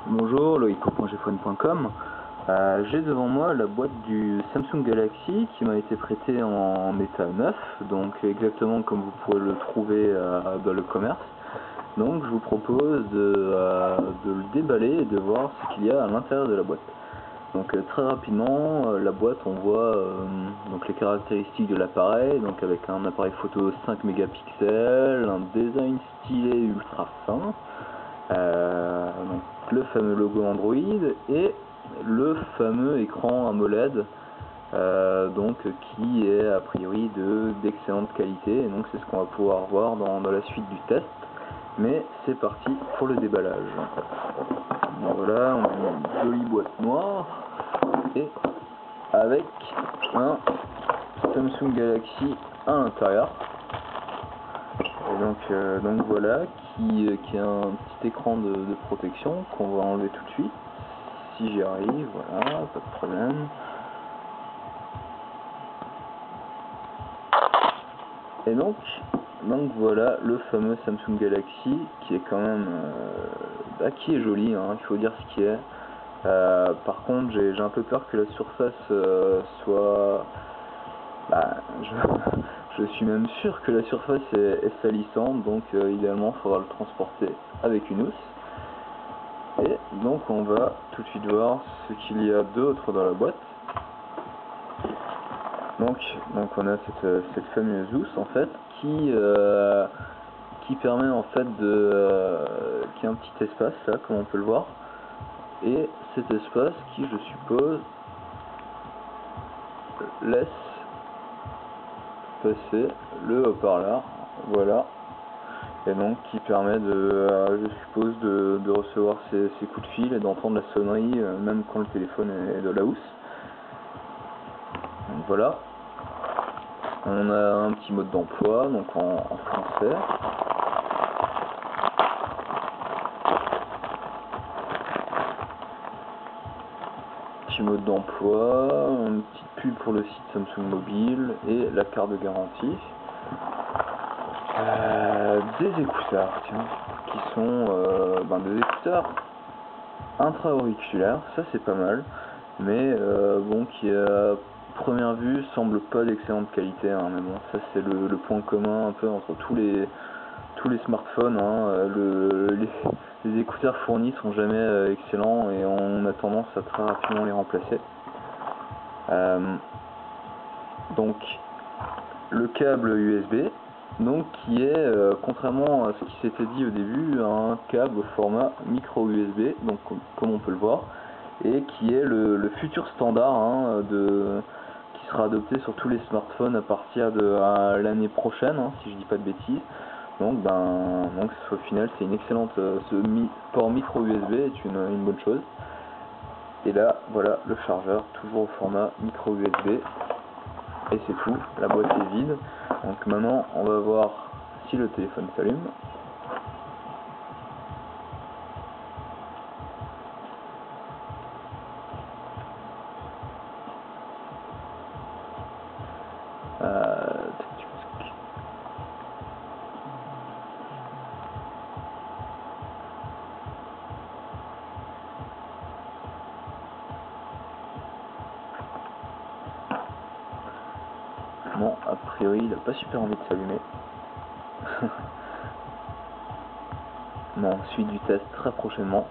Bonjour, loico.gphone.com. J'ai devant moi la boîte du Samsung Galaxy qui m'a été prêtée en état neuf, donc exactement comme vous pourrez le trouver dans le commerce. Donc je vous propose de le déballer et de voir ce qu'il y a à l'intérieur de la boîte. Donc très rapidement, la boîte, on voit donc les caractéristiques de l'appareil, donc avec un appareil photo 5 mégapixels, un design stylé ultra fin, donc le fameux logo Android et le fameux écran AMOLED, donc qui est a priori d'excellente qualité, et donc c'est ce qu'on va pouvoir voir dans la suite du test. Mais c'est parti pour le déballage. Donc voilà, on a une jolie boîte noire et avec un Samsung Galaxy à l'intérieur. Et donc voilà, qui a un petit écran de protection qu'on va enlever tout de suite. Si j'y arrive, voilà, pas de problème. Et donc voilà le fameux Samsung Galaxy qui est quand même qui est joli, hein, il faut dire ce qui est. Par contre j'ai un peu peur que la surface soit... je suis même sûr que la surface est salissante, donc idéalement il faudra le transporter avec une housse. Et donc on va tout de suite voir ce qu'il y a d'autre dans la boîte. Donc on a cette fameuse housse en fait qui permet en fait qui a un petit espace là comme on peut le voir, et cet espace qui, je suppose, laisse passer le haut-parleur, voilà, et donc qui permet je suppose de recevoir ces coups de fil et d'entendre la sonnerie même quand le téléphone est de la housse. Donc voilà, on a un petit mode d'emploi donc en français. Petit mode d'emploi, une petite pub pour le site Samsung Mobile et la carte de garantie. Des écouteurs, tiens, qui sont des écouteurs intra-auriculaires, ça c'est pas mal, mais bon, qui à première vue semble pas d'excellente qualité, hein, mais bon, ça c'est le point commun un peu entre tous les smartphones, hein, les écouteurs fournis sont jamais excellents et on a tendance à très rapidement les remplacer. Donc le câble USB, donc qui est, contrairement à ce qui s'était dit au début, un câble au format micro USB, donc comme on peut le voir, et qui est le futur standard, hein, qui sera adopté sur tous les smartphones à partir de l'année prochaine, hein, si je dis pas de bêtises. Donc au final c'est une excellente, ce port micro USB est une bonne chose. Et là voilà le chargeur, toujours au format micro USB. Et c'est tout, la boîte est vide. Donc maintenant on va voir si le téléphone s'allume. Bon, a priori il n'a pas super envie de s'allumer. Bon, suite du test très prochainement.